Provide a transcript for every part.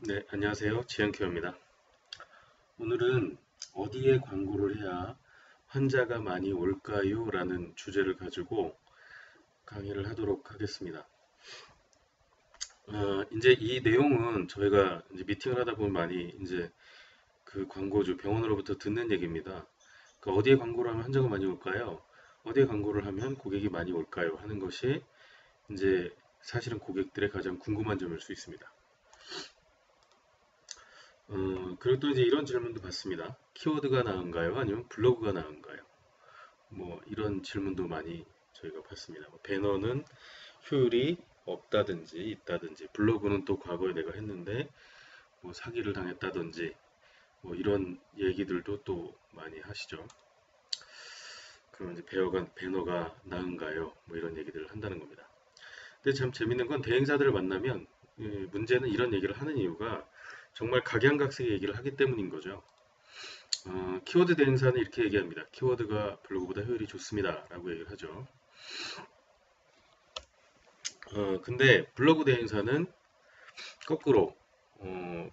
네, 안녕하세요. 지영큐어입니다. 오늘은 어디에 광고를 해야 환자가 많이 올까요? 라는 주제를 가지고 강의를 하도록 하겠습니다. 이제 이 내용은 저희가 이제 미팅을 하다 보면 많이 이제 그 광고주 병원으로부터 듣는 얘기입니다. 그러니까 어디에 광고를 하면 환자가 많이 올까요? 어디에 광고를 하면 고객이 많이 올까요? 하는 것이 이제 사실은 고객들의 가장 궁금한 점일 수 있습니다. 그리고 또 이제 이런 질문도 받습니다. 키워드가 나은가요? 아니면 블로그가 나은가요? 뭐 이런 질문도 많이 저희가 받습니다. 뭐 배너는 효율이 없다든지 있다든지 블로그는 또 과거에 내가 했는데 뭐 사기를 당했다든지 뭐 이런 얘기들도 또 많이 하시죠. 그럼 이제 배너가 나은가요? 뭐 이런 얘기들을 한다는 겁니다. 근데 참 재밌는 건 대행사들을 만나면 문제는 이런 얘기를 하는 이유가 정말 각양각색의 얘기를 하기 때문인 거죠. 키워드 대행사는 이렇게 얘기합니다. 키워드가 블로그보다 효율이 좋습니다. 라고 얘기를 하죠. 근데 블로그 대행사는 거꾸로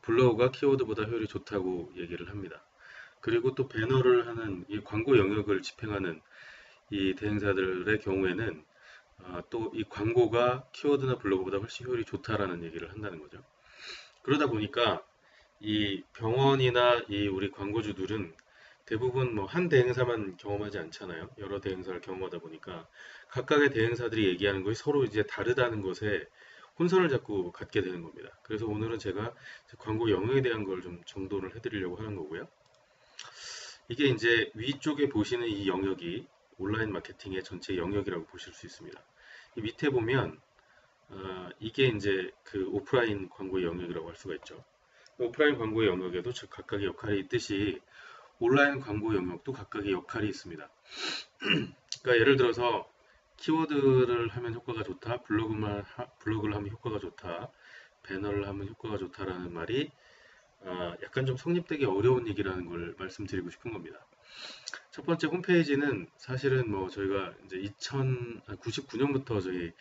블로그가 키워드보다 효율이 좋다고 얘기를 합니다. 그리고 또 배너를 하는 이 광고 영역을 집행하는 이 대행사들의 경우에는 또 이 광고가 키워드나 블로그보다 훨씬 효율이 좋다라는 얘기를 한다는 거죠. 그러다 보니까 이 병원이나 이 우리 광고주들은 대부분 뭐 한 대행사만 경험하지 않잖아요. 여러 대행사를 경험하다 보니까 각각의 대행사들이 얘기하는 것이 서로 이제 다르다는 것에 혼선을 자꾸 갖게 되는 겁니다. 그래서 오늘은 제가 광고 영역에 대한 걸 좀 정돈을 해드리려고 하는 거고요. 이게 이제 위쪽에 보시는 이 영역이 온라인 마케팅의 전체 영역이라고 보실 수 있습니다. 이 밑에 보면 이게 이제 그 오프라인 광고 영역이라고 할 수가 있죠. 오프라인 광고 영역에도 즉 각각의 역할이 있듯이 온라인 광고 영역도 각각의 역할이 있습니다. 그러니까 예를 들어서 키워드를 하면 효과가 좋다, 블로그를 하면 효과가 좋다, 배너를 하면 효과가 좋다라는 말이 약간 좀 성립되기 어려운 얘기라는 걸 말씀드리고 싶은 겁니다. 첫 번째 홈페이지는 사실은 뭐 저희가 이제 2099년부터 저희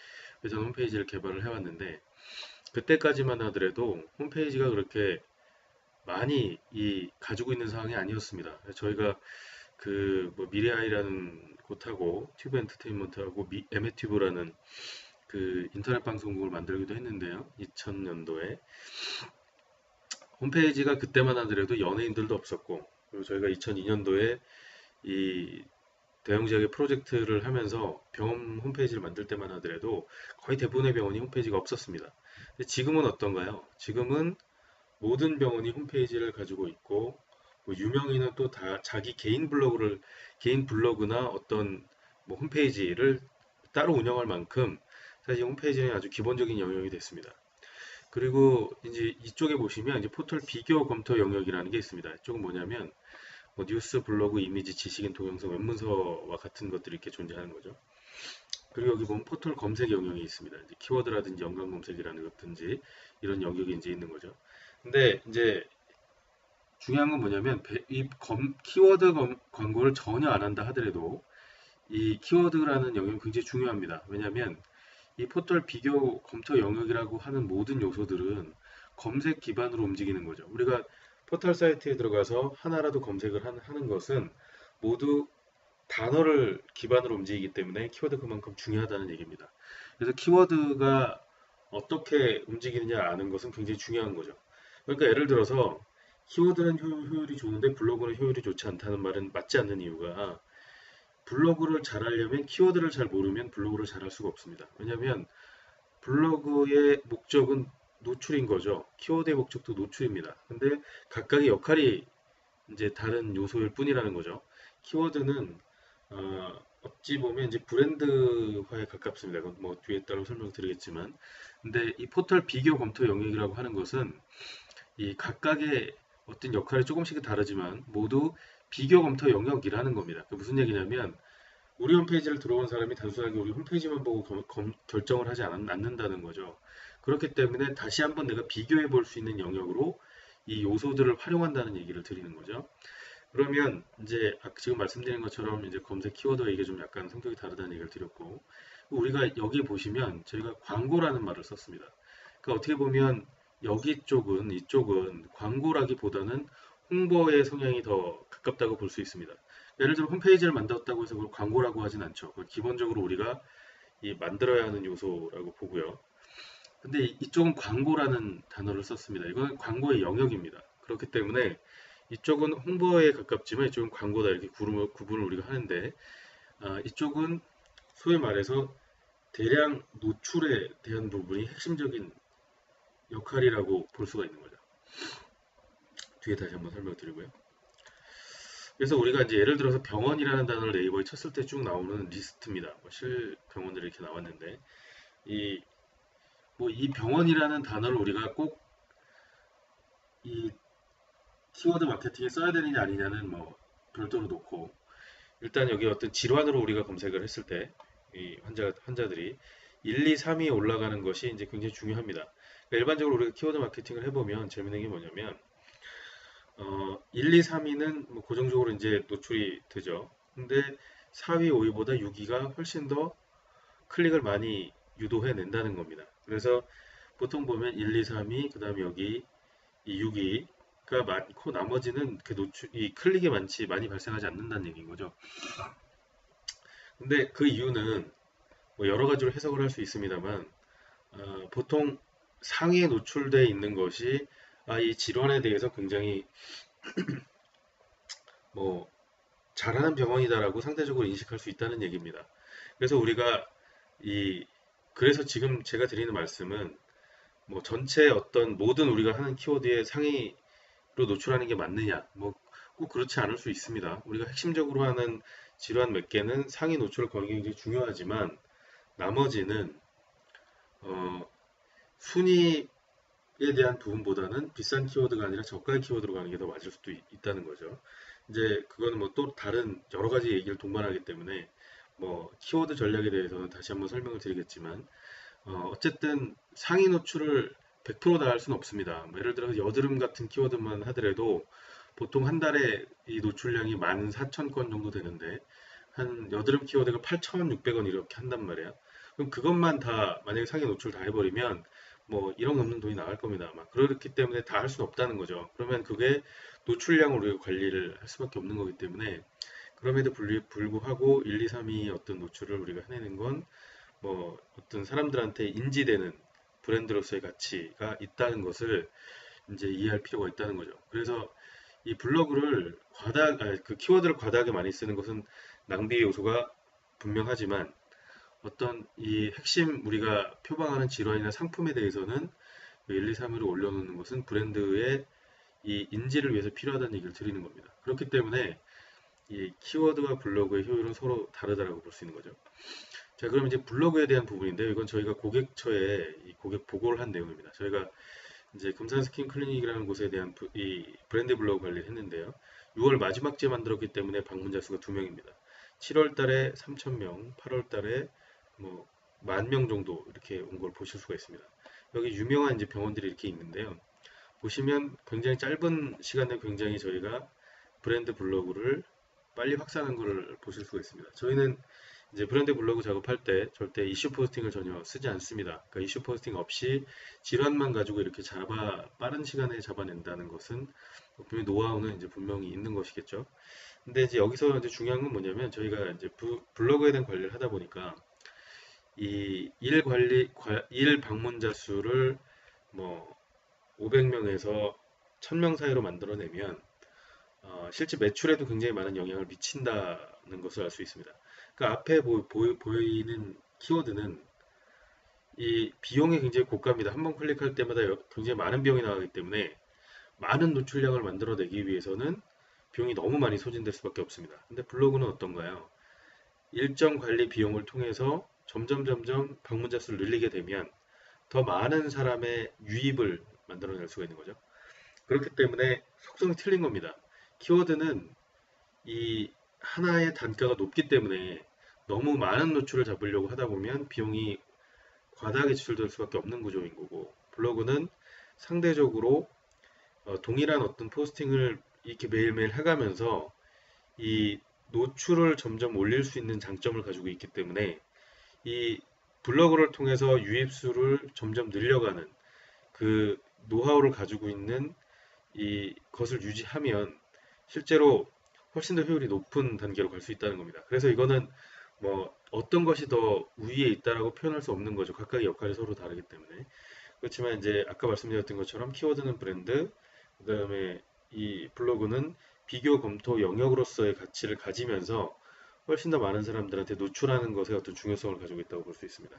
회사 홈페이지를 개발을 해왔는데 그때까지만 하더라도 홈페이지가 그렇게 많이 가지고 있는 상황이 아니었습니다. 저희가 그 뭐 미래아이라는 곳하고 튜브 엔터테인먼트하고 에메튜브라는 그 인터넷 방송국을 만들기도 했는데요. 2000년도에 홈페이지가 그때만 하더라도 연예인들도 없었고 그리고 저희가 2002년도에 이 대형 지역의 프로젝트를 하면서 병원 홈페이지를 만들 때만 하더라도 거의 대부분의 병원이 홈페이지가 없었습니다. 근데 지금은 어떤가요? 지금은 모든 병원이 홈페이지를 가지고 있고 뭐 유명인은 또 다 자기 개인 블로그나 어떤 뭐 홈페이지를 따로 운영할 만큼 사실 홈페이지는 아주 기본적인 영역이 됐습니다. 그리고 이제 이쪽에 보시면 이제 포털 비교 검토 영역이라는 게 있습니다. 이쪽은 뭐냐면 뭐 뉴스, 블로그, 이미지, 지식인, 동영상, web문서와 같은 것들이 이렇게 존재하는 거죠. 그리고 여기 보면 포털 검색 영역이 있습니다. 이제 키워드라든지 연관 검색이라는 것든지 이런 영역이 이제 있는 거죠. 근데 이제 중요한 건 뭐냐면 키워드 광고를 전혀 안 한다 하더라도 이 키워드라는 영역이 굉장히 중요합니다. 왜냐하면 이 포털 비교 검토 영역이라고 하는 모든 요소들은 검색 기반으로 움직이는 거죠. 우리가 포털 사이트에 들어가서 하나라도 검색을 하는 것은 모두 단어를 기반으로 움직이기 때문에 키워드 그만큼 중요하다는 얘기입니다. 그래서 키워드가 어떻게 움직이느냐 아는 것은 굉장히 중요한 거죠. 그러니까 예를 들어서 키워드는 효율이 좋은데 블로그는 효율이 좋지 않다는 말은 맞지 않는 이유가 블로그를 잘하려면 키워드를 잘 모르면 블로그를 잘할 수가 없습니다. 왜냐하면 블로그의 목적은 노출인 거죠. 키워드의 목적도 노출입니다. 근데 각각의 역할이 이제 다른 요소일 뿐이라는 거죠. 키워드는 어찌 보면 이제 브랜드화에 가깝습니다. 그건 뭐 뒤에 따라 설명드리겠지만, 근데 이 포털 비교 검토 영역이라고 하는 것은 이 각각의 어떤 역할이 조금씩 다르지만 모두 비교 검토 영역이라는 겁니다. 그 무슨 얘기냐면 우리 홈페이지를 들어온 사람이 단순하게 우리 홈페이지만 보고 결정을 하지 않는다는 거죠. 그렇기 때문에 다시 한번 내가 비교해 볼 수 있는 영역으로 이 요소들을 활용한다는 얘기를 드리는 거죠. 그러면 이제 지금 말씀드린 것처럼 이제 검색 키워드가 이게 좀 약간 성격이 다르다는 얘기를 드렸고, 우리가 여기 보시면 저희가 광고라는 말을 썼습니다. 그러니까 어떻게 보면 여기 쪽은 이쪽은 광고라기보다는 홍보의 성향이 더 가깝다고 볼 수 있습니다. 예를 들어 홈페이지를 만들었다고 해서 그걸 광고라고 하진 않죠. 그걸 기본적으로 우리가 이 만들어야 하는 요소라고 보고요. 근데 이쪽은 광고라는 단어를 썼습니다. 이건 광고의 영역입니다. 그렇기 때문에 이쪽은 홍보에 가깝지만 이쪽은 광고다 이렇게 구분을 우리가 하는데 이쪽은 소위 말해서 대량 노출에 대한 부분이 핵심적인 역할이라고 볼 수가 있는 거죠. 뒤에 다시 한번 설명드리고요. 그래서 우리가 이제 예를 들어서 병원이라는 단어를 네이버에 쳤을 때 쭉 나오는 리스트입니다. 뭐 실병원들이 이렇게 나왔는데 이 병원이라는 단어를 우리가 꼭 이 키워드 마케팅에 써야 되느냐 아니냐는 뭐 별도로 놓고 일단 여기 어떤 질환으로 우리가 검색을 했을 때 이 환자들이 1, 2, 3위 올라가는 것이 이제 굉장히 중요합니다. 그러니까 일반적으로 우리가 키워드 마케팅을 해보면 재밌는 게 뭐냐면 1, 2, 3위는 뭐 고정적으로 이제 노출이 되죠. 근데 4위, 5위보다 6위가 훨씬 더 클릭을 많이 유도해 낸다는 겁니다. 그래서 보통 보면 1, 2, 3위, 그 다음에 여기 이 6위가 많고 나머지는 그 이 클릭이 많이 발생하지 않는다는 얘기인 거죠. 근데 그 이유는 뭐 여러 가지로 해석을 할 수 있습니다만 보통 상위에 노출되어 있는 것이 이 질환에 대해서 굉장히 뭐 잘하는 병원이다라고 상대적으로 인식할 수 있다는 얘기입니다. 그래서 우리가 이 그래서 지금 제가 드리는 말씀은 뭐 전체 어떤 모든 우리가 하는 키워드의 상위로 노출하는 게 맞느냐 뭐 꼭 그렇지 않을 수 있습니다. 우리가 핵심적으로 하는 질환 몇 개는 상위 노출을 거는 게 굉장히 중요하지만 나머지는 어, 순위에 대한 부분보다는 비싼 키워드가 아니라 저가의 키워드로 가는 게 더 맞을 수도 있다는 거죠. 이제 그거는 뭐 또 다른 여러 가지 얘기를 동반하기 때문에 뭐 키워드 전략에 대해서는 다시 한번 설명을 드리겠지만 어쨌든 상위 노출을 100%다 할 수는 없습니다. 뭐 예를 들어서 여드름 같은 키워드만 하더라도 보통 한 달에 이 노출량이 14,000건 정도 되는데 한 여드름 키워드가 8,600원 이렇게 한단 말이에요. 그럼 그것만 다 만약에 상위 노출 다 해버리면 뭐 1억 넘는 돈이 나갈 겁니다. 아마 그렇기 때문에 다 할 수는 없다는 거죠. 그러면 그게 노출량을 우리가 관리를 할 수밖에 없는 거기 때문에 그럼에도 불구하고 1, 2, 3위 어떤 노출을 우리가 해내는 건 뭐 어떤 사람들한테 인지되는 브랜드로서의 가치가 있다는 것을 이제 이해할 필요가 있다는 거죠. 그래서 이 블로그를 그 키워드를 과다하게 많이 쓰는 것은 낭비의 요소가 분명하지만 어떤 이 핵심 우리가 표방하는 질환이나 상품에 대해서는 1, 2, 3위로 올려놓는 것은 브랜드의 이 인지를 위해서 필요하다는 얘기를 드리는 겁니다. 그렇기 때문에 이 키워드와 블로그의 효율은 서로 다르다라고 볼 수 있는 거죠. 자, 그럼 이제 블로그에 대한 부분인데요. 이건 저희가 고객처에 이 고객 보고를 한 내용입니다. 저희가 이제 금산 스킨 클리닉이라는 곳에 대한 이 브랜드 블로그 관리를 했는데요. 6월 마지막 주에 만들었기 때문에 방문자 수가 2명입니다. 7월 달에 3,000명, 8월 달에 뭐 10,000명 정도 이렇게 온 걸 보실 수가 있습니다. 여기 유명한 이제 병원들이 이렇게 있는데요. 보시면 굉장히 짧은 시간에 굉장히 저희가 브랜드 블로그를 빨리 확산한 것을 보실 수가 있습니다. 저희는 이제 브랜드 블로그 작업할 때 절대 이슈 포스팅을 전혀 쓰지 않습니다. 그러니까 이슈 포스팅 없이 질환만 가지고 이렇게 빠른 시간에 잡아낸다는 것은 분명히 노하우는 이제 분명히 있는 것이겠죠. 근데 이제 여기서 이제 중요한 건 뭐냐면 저희가 이제 블로그에 대한 관리를 하다 보니까 이 일 방문자 수를 뭐 500명에서 1000명 사이로 만들어내면 실제 매출에도 굉장히 많은 영향을 미친다는 것을 알 수 있습니다. 그 앞에 보이는 키워드는 이 비용이 굉장히 고가입니다. 한번 클릭할 때마다 굉장히 많은 비용이 나가기 때문에 많은 노출량을 만들어내기 위해서는 비용이 너무 많이 소진될 수밖에 없습니다. 근데 블로그는 어떤가요? 일정 관리 비용을 통해서 점점 방문자 수를 늘리게 되면 더 많은 사람의 유입을 만들어낼 수가 있는 거죠. 그렇기 때문에 속성이 틀린 겁니다. 키워드는 이 하나의 단가가 높기 때문에 너무 많은 노출을 잡으려고 하다 보면 비용이 과다하게 지출될 수밖에 없는 구조인 거고 블로그는 상대적으로 동일한 어떤 포스팅을 이렇게 매일매일 해가면서 이 노출을 점점 올릴 수 있는 장점을 가지고 있기 때문에 이 블로그를 통해서 유입수를 점점 늘려가는 그 노하우를 가지고 있는 이 것을 유지하면 실제로 훨씬 더 효율이 높은 단계로 갈 수 있다는 겁니다. 그래서 이거는 뭐 어떤 것이 더 우위에 있다라고 표현할 수 없는 거죠. 각각의 역할이 서로 다르기 때문에. 그렇지만 이제 아까 말씀드렸던 것처럼 키워드는 브랜드, 그다음에 이 블로그는 비교 검토 영역으로서의 가치를 가지면서 훨씬 더 많은 사람들한테 노출하는 것에 어떤 중요성을 가지고 있다고 볼 수 있습니다.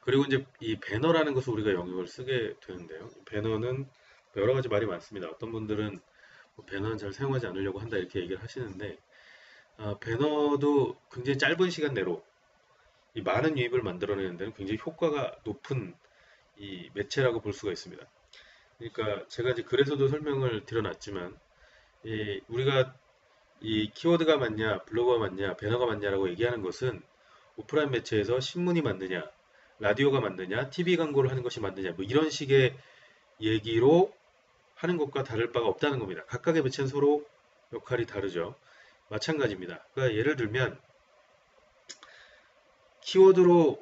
그리고 이제 이 배너라는 것을 우리가 영역을 쓰게 되는데요. 배너는 여러 가지 말이 많습니다. 어떤 분들은 뭐 배너는 잘 사용하지 않으려고 한다 이렇게 얘기를 하시는데 배너도 굉장히 짧은 시간 내로 이 많은 유입을 만들어내는 데는 굉장히 효과가 높은 이 매체라고 볼 수가 있습니다. 그러니까 제가 이제 글에서도 설명을 드려놨지만 우리가 이 키워드가 맞냐, 블로그가 맞냐, 배너가 맞냐라고 얘기하는 것은 오프라인 매체에서 신문이 맞느냐, 라디오가 맞느냐, TV 광고를 하는 것이 맞느냐, 뭐 이런 식의 얘기로 하는 것과 다를 바가 없다는 겁니다. 각각의 매체는 서로 역할이 다르죠. 마찬가지입니다. 그러니까 예를 들면 키워드로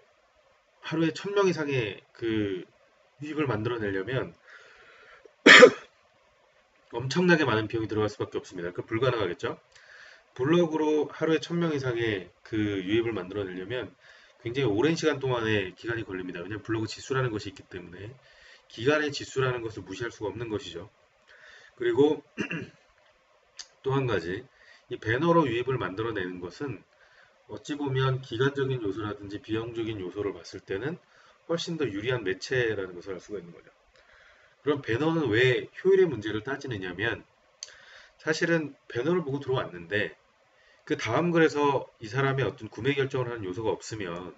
하루에 1000명 이상의 그 유입을 만들어내려면 엄청나게 많은 비용이 들어갈 수밖에 없습니다. 그 불가능하겠죠? 블로그로 하루에 1000명 이상의 그 유입을 만들어내려면 굉장히 오랜 시간 동안의 기간이 걸립니다. 왜냐하면 블로그 지수라는 것이 있기 때문에 기간의 지수라는 것을 무시할 수가 없는 것이죠. 그리고 또 한 가지, 이 배너로 유입을 만들어내는 것은 어찌 보면 기간적인 요소라든지 비용적인 요소를 봤을 때는 훨씬 더 유리한 매체라는 것을 알 수가 있는 거죠. 그럼 배너는 왜 효율의 문제를 따지느냐면 사실은 배너를 보고 들어왔는데 그 다음 글에서 이 사람의 어떤 구매 결정을 하는 요소가 없으면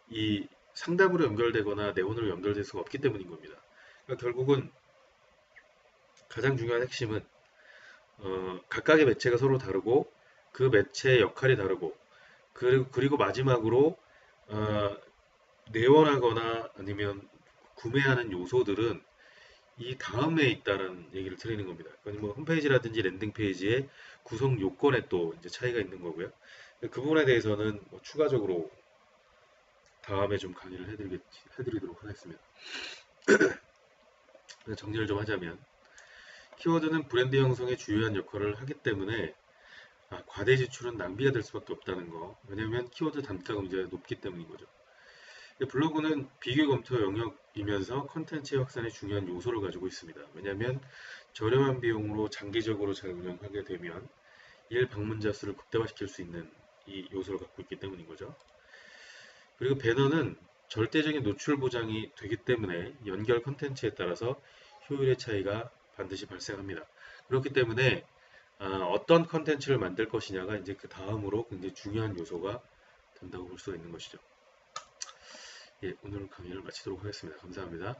이 상담으로 연결되거나 내원으로 연결될 수가 없기 때문인 겁니다. 그러니까 결국은 가장 중요한 핵심은 각각의 매체가 서로 다르고 그 매체의 역할이 다르고 그리고 마지막으로 어, 내원하거나 아니면 구매하는 요소들은 이 다음에 있다는 얘기를 드리는 겁니다. 그건 뭐 홈페이지라든지 랜딩 페이지의 구성 요건에 또 이제 차이가 있는 거고요. 그 부분에 대해서는 뭐 추가적으로 다음에 좀 강의를 해드리도록 하겠습니다. 정리를 좀 하자면 키워드는 브랜드 형성에 주요한 역할을 하기 때문에 과대 지출은 낭비가 될 수밖에 없다는 거. 왜냐하면 키워드 단가가 문제가 높기 때문인 거죠. 블로그는 비교 검토 영역이면서 컨텐츠 확산에 중요한 요소를 가지고 있습니다. 왜냐하면 저렴한 비용으로 장기적으로 잘 운영하게 되면 일 방문자 수를 극대화시킬 수 있는 이 요소를 갖고 있기 때문인 거죠. 그리고 배너는 절대적인 노출 보장이 되기 때문에 연결 컨텐츠에 따라서 효율의 차이가 반드시 발생합니다. 그렇기 때문에 어떤 컨텐츠를 만들 것이냐가 이제 그 다음으로 굉장히 중요한 요소가 된다고 볼 수가 있는 것이죠. 예, 오늘 강의를 마치도록 하겠습니다. 감사합니다.